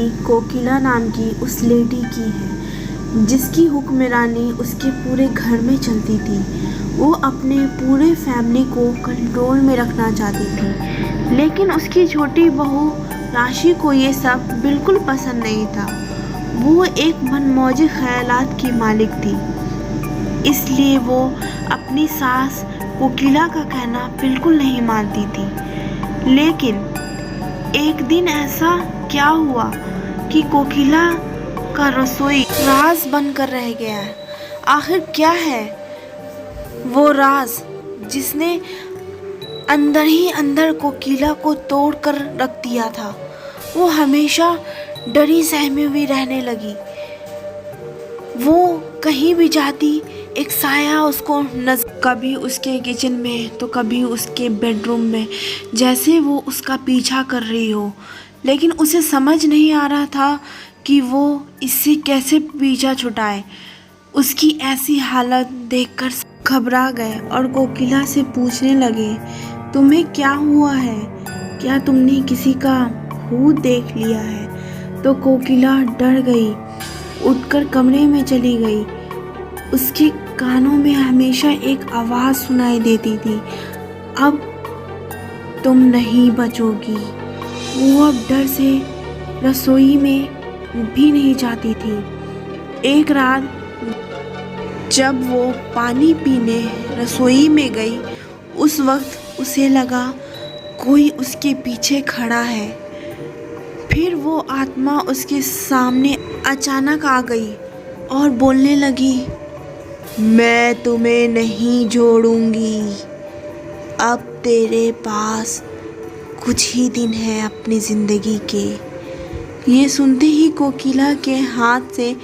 कहानी कोकिला नाम की उस लेडी की है जिसकी हुक्मरानी उसके पूरे घर में चलती थी। वो अपने पूरे फैमिली को कंट्रोल में रखना चाहती थी, लेकिन उसकी छोटी बहू राशि को ये सब बिल्कुल पसंद नहीं था। वो एक मनमौजी ख्यालात की मालिक थी, इसलिए वो अपनी सास कोकिला का कहना बिल्कुल नहीं मानती थी। लेकिन एक दिन ऐसा क्या हुआ कि कोकिला का रसोई राज बनकर रह गया। आखिर क्या है वो राज जिसने अंदर ही अंदर कोकिला को तोड़ कर रख दिया था। वो हमेशा डरी सहमी हुई रहने लगी। वो कहीं भी जाती एक साया उसको कभी उसके किचन में तो कभी उसके बेडरूम में, जैसे वो उसका पीछा कर रही हो। लेकिन उसे समझ नहीं आ रहा था कि वो इससे कैसे पीछा छुड़ाए। उसकी ऐसी हालत देखकर घबरा गए और कोकिला से पूछने लगे, तुम्हें क्या हुआ है? क्या तुमने किसी का भूत देख लिया है? तो कोकिला डर गई, उठकर कमरे में चली गई। उसके कानों में हमेशा एक आवाज़ सुनाई देती थी, अब तुम नहीं बचोगी। वो अब डर से रसोई में भी नहीं जाती थी। एक रात जब वो पानी पीने रसोई में गई, उस वक्त उसे लगा कोई उसके पीछे खड़ा है। फिर वो आत्मा उसके सामने अचानक आ गई और बोलने लगी, मैं तुम्हें नहीं छोड़ूंगी। अब तेरे पास कुछ ही दिन हैं अपनी ज़िंदगी के। ये सुनते ही कोकिला के हाथ से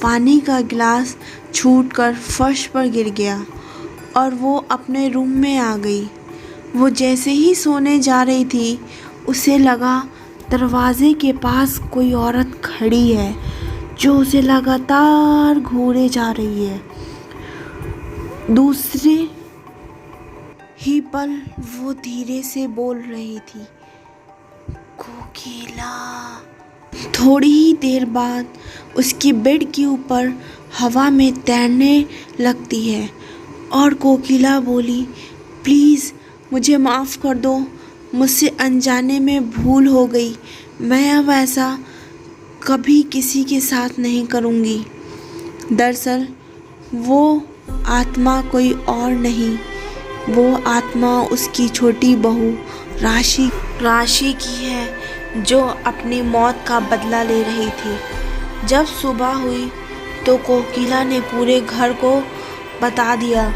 पानी का गिलास छूटकर फर्श पर गिर गया और वो अपने रूम में आ गई। वो जैसे ही सोने जा रही थी, उसे लगा दरवाजे के पास कोई औरत खड़ी है जो उसे लगातार घूरे जा रही है। दूसरे ही पल वो धीरे से बोल रही थी, कोकिला। थोड़ी ही देर बाद उसके बेड के ऊपर हवा में तैरने लगती है और कोकिला बोली, प्लीज़ मुझे माफ़ कर दो, मुझसे अनजाने में भूल हो गई। मैं अब ऐसा कभी किसी के साथ नहीं करूँगी। दरअसल वो आत्मा कोई और नहीं, वो आत्मा उसकी छोटी बहू राशि की है जो अपनी मौत का बदला ले रही थी। जब सुबह हुई तो कोकिला ने पूरे घर को बता दिया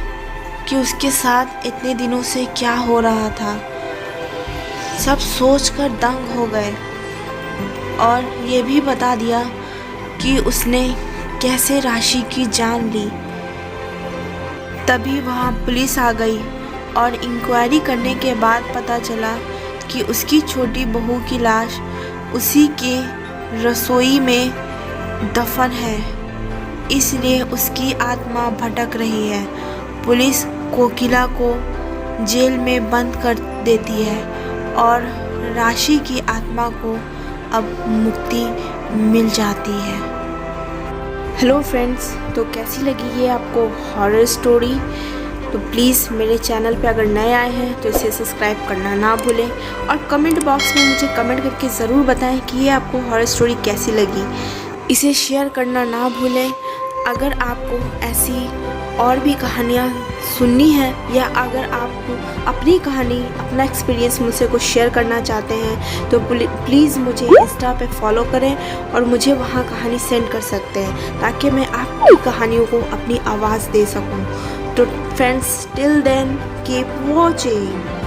कि उसके साथ इतने दिनों से क्या हो रहा था। सब सोचकर दंग हो गए और ये भी बता दिया कि उसने कैसे राशि की जान ली। तभी वहाँ पुलिस आ गई और इंक्वायरी करने के बाद पता चला कि उसकी छोटी बहू की लाश उसी के रसोई में दफन है, इसलिए उसकी आत्मा भटक रही है। पुलिस कोकिला को जेल में बंद कर देती है और राशि की आत्मा को अब मुक्ति मिल जाती है। हेलो फ्रेंड्स, तो कैसी लगी ये आपको हॉरर स्टोरी? तो प्लीज़ मेरे चैनल पे अगर नए आए हैं तो इसे सब्सक्राइब करना ना भूलें और कमेंट बॉक्स में मुझे कमेंट करके ज़रूर बताएं कि ये आपको हॉरर स्टोरी कैसी लगी। इसे शेयर करना ना भूलें। अगर आपको ऐसी और भी कहानियाँ सुननी है या अगर आप अपनी कहानी, अपना एक्सपीरियंस मुझसे कुछ शेयर करना चाहते हैं तो प्लीज़ मुझे इंस्टा पे फॉलो करें और मुझे वहाँ कहानी सेंड कर सकते हैं ताकि मैं आपकी कहानियों को अपनी आवाज़ दे सकूँ। तो friends, till then keep watching.